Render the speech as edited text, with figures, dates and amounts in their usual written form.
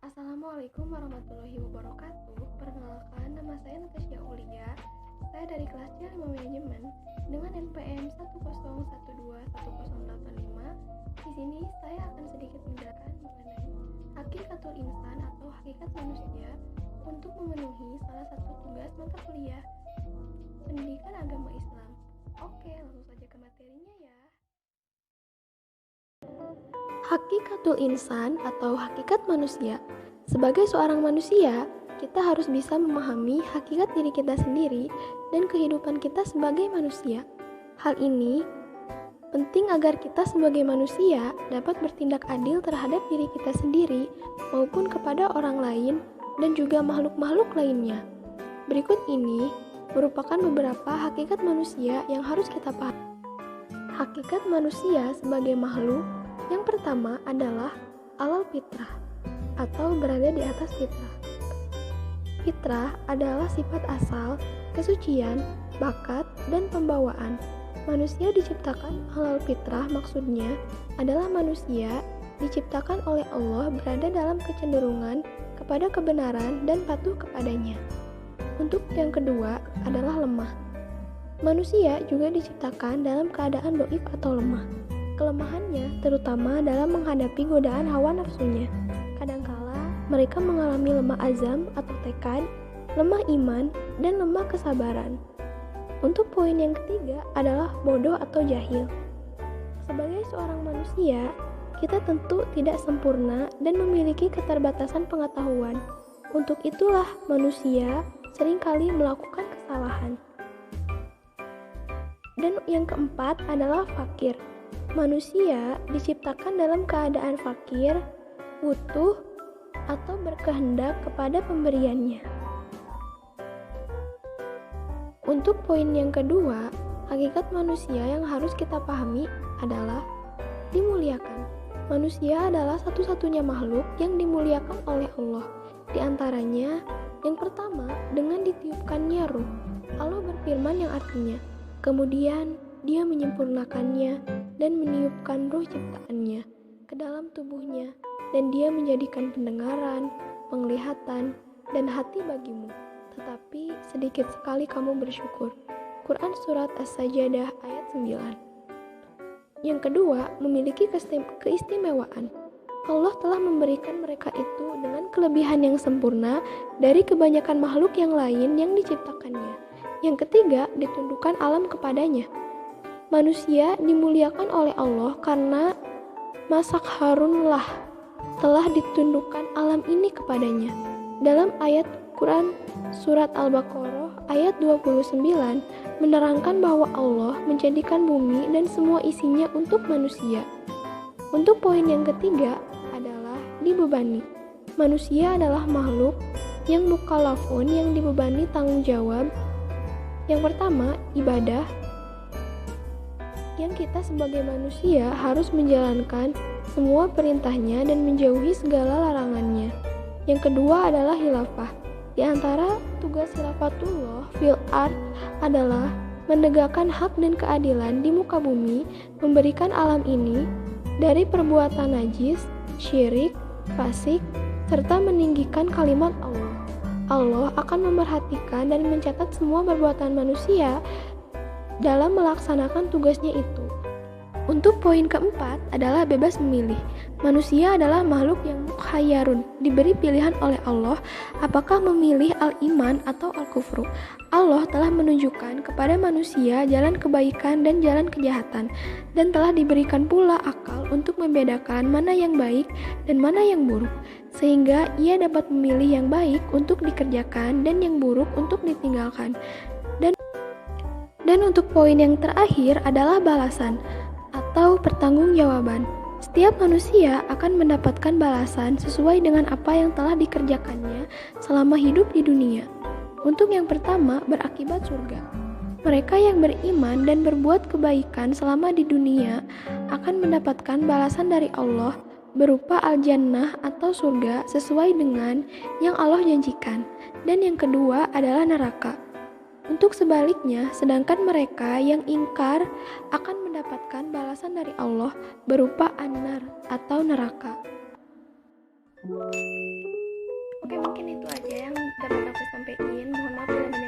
Assalamualaikum warahmatullahi wabarakatuh. Perkenalkan, nama saya Natasha Aulia. Saya dari kelas C5 Manajemen dengan NPM 101210885. Di sini saya akan sedikit menjelaskan mengenai hakikatul insan atau hakikat manusia untuk memenuhi salah satu tugas mata kuliah pendidikan agama Islam. Oke, langsung saja ke materinya ya. Hakikatul insan atau hakikat manusia. Sebagai seorang manusia, kita harus bisa memahami hakikat diri kita sendiri dan kehidupan kita sebagai manusia. Hal ini penting agar kita sebagai manusia dapat bertindak adil terhadap diri kita sendiri maupun kepada orang lain dan juga makhluk-makhluk lainnya. Berikut ini merupakan beberapa hakikat manusia yang harus kita pahami. Hakikat manusia sebagai makhluk yang pertama adalah alal fitrah atau berada di atas fitrah. Fitrah adalah sifat asal, kesucian, bakat, dan pembawaan. Manusia diciptakan alal fitrah, maksudnya adalah manusia diciptakan oleh Allah berada dalam kecenderungan kepada kebenaran dan patuh kepadanya. Untuk yang kedua adalah lemah. Manusia juga diciptakan dalam keadaan dhaif atau lemah. Kelemahannya terutama dalam menghadapi godaan hawa nafsunya. Kadangkala mereka mengalami lemah azam atau tekad, lemah iman, dan lemah kesabaran. Untuk poin yang ketiga adalah bodoh atau jahil. Sebagai seorang manusia, kita tentu tidak sempurna dan memiliki keterbatasan pengetahuan. Untuk itulah manusia seringkali melakukan kesalahan. Dan yang keempat adalah fakir. Manusia diciptakan dalam keadaan fakir, butuh, atau berkehendak kepada pemberiannya. Untuk poin yang kedua, hakikat manusia yang harus kita pahami adalah dimuliakan. Manusia adalah satu-satunya makhluk yang dimuliakan oleh Allah. Di antaranya, yang pertama dengan ditiupkannya ruh. Allah berfirman yang artinya, kemudian Dia menyempurnakannya dan meniupkan ruh ciptaannya ke dalam tubuhnya, dan Dia menjadikan pendengaran, penglihatan, dan hati bagimu. Tetapi sedikit sekali kamu bersyukur. Quran Surat As-Sajdah ayat 9. Yang kedua, memiliki keistimewaan. Allah telah memberikan mereka itu dengan kelebihan yang sempurna dari kebanyakan makhluk yang lain yang diciptakannya. Yang ketiga, ditundukkan alam kepadanya. Manusia dimuliakan oleh Allah karena Masak Harunlah telah ditundukkan alam ini kepadanya. Dalam ayat Quran Surat Al-Baqarah ayat 29 menerangkan bahwa Allah menjadikan bumi dan semua isinya untuk manusia. Untuk poin yang ketiga adalah dibebani. Manusia adalah makhluk yang mukallafun, yang dibebani tanggung jawab. Yang pertama, ibadah, yang kita sebagai manusia harus menjalankan semua perintahnya dan menjauhi segala larangannya. Yang kedua adalah khilafah. Di antara tugas khilafatullah fil ard adalah menegakkan hak dan keadilan di muka bumi, memberikan alam ini dari perbuatan najis, syirik, fasik, serta meninggikan kalimat Allah. Allah akan memerhatikan dan mencatat semua perbuatan manusia dalam melaksanakan tugasnya itu. Untuk poin keempat adalah bebas memilih. Manusia adalah makhluk yang mukhayyarun, diberi pilihan oleh Allah apakah memilih al-iman atau al-kufru. Allah telah menunjukkan kepada manusia jalan kebaikan dan jalan kejahatan, dan telah diberikan pula akal untuk membedakan mana yang baik dan mana yang buruk, sehingga ia dapat memilih yang baik untuk dikerjakan dan yang buruk untuk ditinggalkan. Dan untuk poin yang terakhir adalah balasan atau pertanggungjawaban. Setiap manusia akan mendapatkan balasan sesuai dengan apa yang telah dikerjakannya selama hidup di dunia. Untuk yang pertama, berakibat surga. Mereka yang beriman dan berbuat kebaikan selama di dunia akan mendapatkan balasan dari Allah berupa al-jannah atau surga sesuai dengan yang Allah janjikan. Dan yang kedua adalah neraka. Untuk sebaliknya, sedangkan mereka yang ingkar akan mendapatkan balasan dari Allah berupa an-nar atau neraka. Oke, mungkin itu aja yang dapat aku sampaikan. Mohon maaf bila